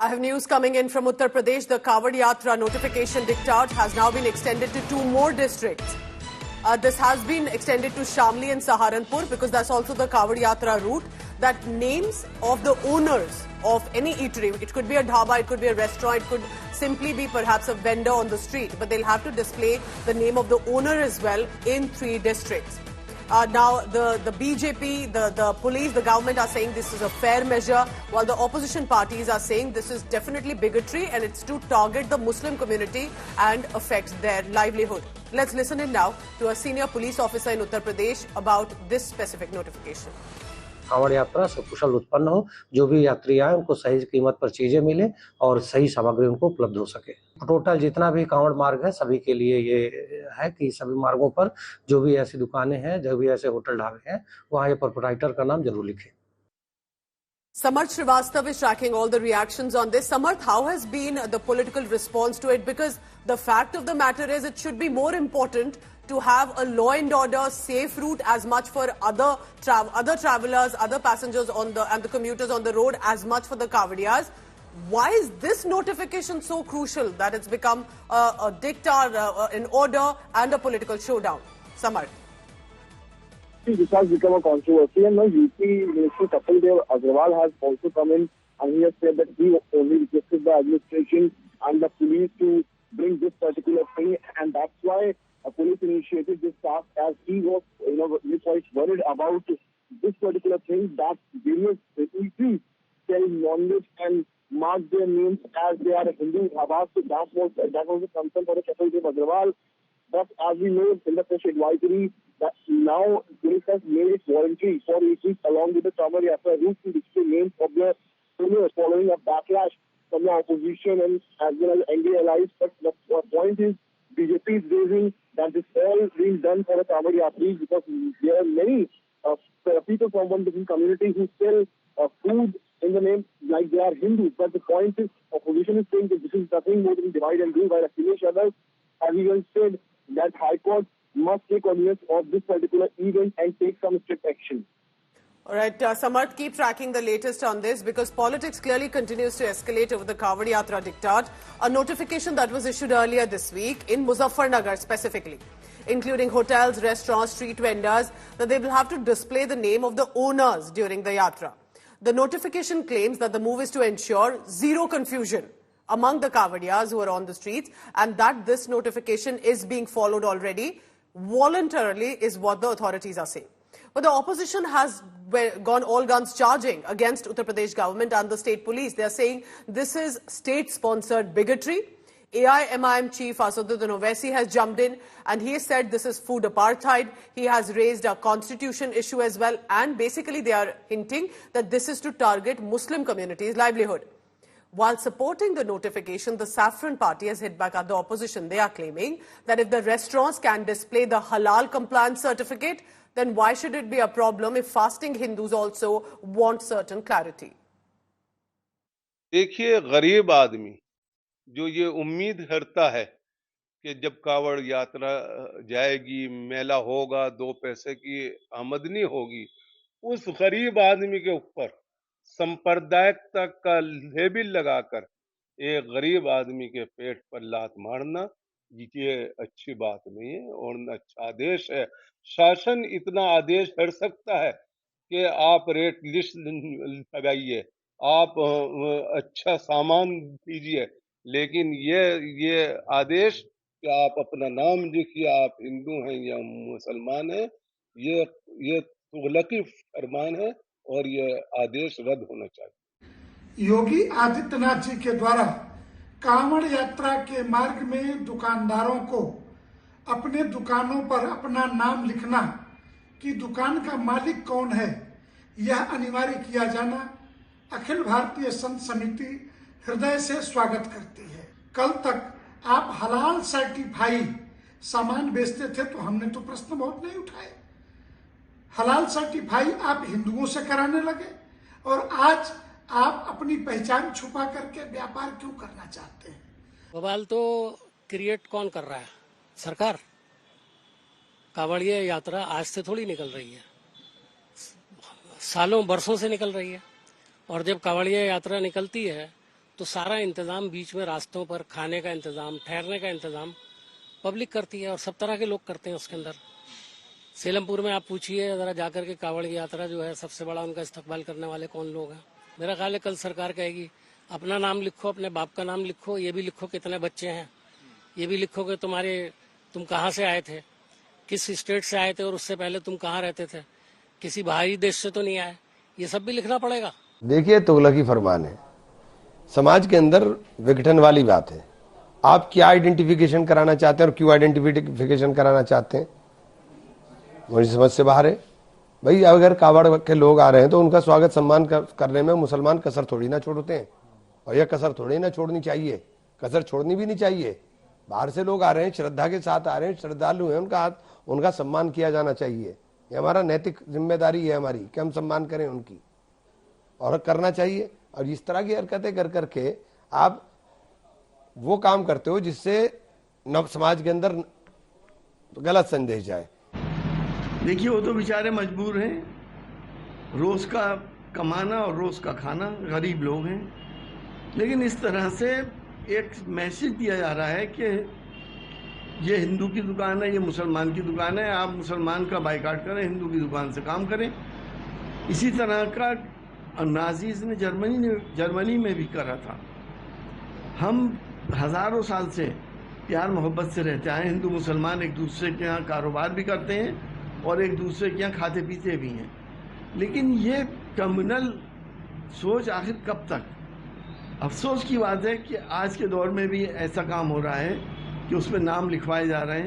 have news coming in from Uttar Pradesh. The Kawad Yatra notification diktat has now been extended to 2 more districts. This has been extended to Shamli and Saharanpur because that's also the Kawad Yatra route. That names of the owners of any eatery, it could be a dhaba, it could be a restaurant, it could simply be perhaps a vendor on the street, but they'll have to display the name of the owner as well in 3 districts. Now, the BJP, the police, the government are saying this is a fair measure, while the opposition parties are saying this is definitely bigotry and it's to target the Muslim community and affect their livelihood. Let's listen in now to a senior police officer in Uttar Pradesh about this specific notification. Kanwar यात्रा सकुशल उत्पन्न हो, जो भी यात्री आए उनको सही कीमत पर चीजें मिले और सही सामग्री उनको उपलब्ध हो सके। टोटल जितना भी कांवड़ मार्ग है सभी के लिए ये है कि सभी मार्गों पर जो भी ऐसी दुकानें हैं, जो भी ऐसे होटल ढाबे हैं, वहाँ ये प्रोप्राइटर का नाम जरूर लिखें। Samarth Srivastava is tracking all the reactions on this. Samarth, how has been the political response to it? Because the fact of the matter is it should be more important to have a law and order safe route as much for other travelers, other passengers on and the commuters on the road as much for the Kavadiyas. Why is this notification so crucial that it's become a diktat, an order and a political showdown? Samarth. This has become a controversy, and now UP Minister Kapil Dev Agrawal has also come in and he has said that he only requested the administration and the police to bring this particular thing, and that's why police initiated this task, as he was, quite worried about this particular thing that various eateries sell non-veg and mark their names as they are Hindu dhabas. So that was a concern for the Kapil Dev Agrawal. But as we know in the fresh advisory that now police has made it voluntary for eateries along with the Kawad Yatra route to display names of the owners following a backlash from the opposition and as well as NDA allies. But the point is BJP is raising that this all being done for the Kawad Yatris because there are many people from one different community who sell food in the name like they are Hindus. But the point is opposition is saying that this is nothing more than divide and rule by Akhilesh Yadav. As he once said that High Court must take cognizance of this particular event and take some strict action. All right, Samarth, keep tracking the latest on this because politics clearly continues to escalate over the Kawad Yatra diktat. A notification that was issued earlier this week in Muzaffarnagar specifically, including hotels, restaurants, street vendors, that they will have to display the name of the owners during the yatra. The notification claims that the move is to ensure zero confusion among the Kavadiyas who are on the streets and that this notification is being followed already voluntarily is what the authorities are saying. But the opposition has gone all guns charging against Uttar Pradesh government and the state police. They are saying this is state-sponsored bigotry. AIMIM chief Asaduddin Owaisi has jumped in and he has said this is food apartheid. He has raised a constitution issue as well and basically they are hinting that this is to target Muslim communities' livelihood. While supporting the notification, the Saffron Party has hit back at the opposition. They are claiming that if the restaurants can display the halal compliance certificate, then why should it be a problem if fasting Hindus also want certain clarity? देखिए, गरीब आदमी जो ये उम्मीद करता है कि जब कावड़ यात्रा जाएगी, मेला होगा, 2 पैसे की आमदनी होगी, उस गरीब आदमी के ऊपर सांप्रदायिकता का लेबल लगाकर एक गरीब आदमी के पेट पर लात मारना ये अच्छी बात नहीं है और अच्छा आदेश है। शासन इतना आदेश कर सकता है कि आप रेट लिस्ट लगाइए, आप अच्छा सामान दीजिए, लेकिन ये आदेश कि आप अपना नाम लिखिए, आप हिंदू हैं या मुसलमान हैं, ये तुगलकी फरमान है और ये आदेश रद्द होना चाहिए। योगी आदित्यनाथ जी के द्वारा कांवड़ यात्रा के मार्ग में दुकानदारों को अपने दुकानों पर अपना नाम लिखना कि दुकान का मालिक कौन है, यह अनिवार्य किया जाना अखिल भारतीय संत समिति हृदय से स्वागत करती है। कल तक आप हलाल सर्टिफाई सामान बेचते थे तो हमने तो प्रश्न बहुत नहीं उठाए। हलाल सर्टिफाई आप हिंदुओं से कराने लगे और आज आप अपनी पहचान छुपा करके व्यापार क्यों करना चाहते हैं? बवाल तो क्रिएट कौन कर रहा है? सरकार। कांवड़िया यात्रा आज से थोड़ी निकल रही है, सालों बरसों से निकल रही है और जब कांवड़िया यात्रा निकलती है तो सारा इंतजाम बीच में रास्तों पर खाने का इंतजाम, ठहरने का इंतजाम पब्लिक करती है और सब तरह के लोग करते हैं उसके अंदर। सेलमपुर में आप पूछिए जरा जाकर के, कांवड़ यात्रा जो है सबसे बड़ा उनका इस्तकबाल करने वाले कौन लोग हैं। मेरा ख्याल है कल सरकार कहेगी अपना नाम लिखो, अपने बाप का नाम लिखो, ये भी लिखो कितने बच्चे हैं, ये भी लिखो कि तुम कहाँ से आए थे, किस स्टेट से आए थे और उससे पहले तुम कहाँ रहते थे, किसी बाहरी देश से तो नहीं आए, ये सब भी लिखना पड़ेगा। देखिए, तुगलकी फरमान है, समाज के अंदर विघटन वाली बात है। आप क्या आइडेंटिफिकेशन कराना चाहते हैं और क्यों आइडेंटिफिकेशन कराना चाहते हैं, मुझे समझ से बाहर है। भाई अगर कावड़ के लोग आ रहे हैं तो उनका स्वागत सम्मान करने में मुसलमान कसर थोड़ी ना छोड़ते हैं, और यह कसर थोड़ी ना छोड़नी चाहिए, कसर छोड़नी भी नहीं चाहिए। बाहर से लोग आ रहे हैं, श्रद्धा के साथ आ रहे हैं, श्रद्धालु हैं, उनका सम्मान किया जाना चाहिए। ये हमारा नैतिक जिम्मेदारी है हमारी कि हम सम्मान करें उनकी, और करना चाहिए। और इस तरह की हरकतें कर करके आप वो काम करते हो जिससे समाज के अंदर गलत संदेश जाए। देखिए, वो तो बेचारे मजबूर हैं, रोज का कमाना और रोज का खाना, गरीब लोग हैं। लेकिन इस तरह से एक मैसेज दिया जा रहा है कि ये हिंदू की दुकान है, ये मुसलमान की दुकान है, आप मुसलमान का बाइकाट करें, हिंदू की दुकान से काम करें। इसी तरह का नाजीज ने जर्मनी में भी करा था। हम हजारों साल से प्यार मोहब्बत से रहते आए, हिंदू मुसलमान एक दूसरे के यहाँ कारोबार भी करते हैं और एक दूसरे के यहाँ खाते पीते भी हैं। लेकिन ये कम्युनल सोच आखिर कब तक? अफसोस की बात है कि आज के दौर में भी ऐसा काम हो रहा है कि उसमें नाम लिखवाए जा रहे हैं।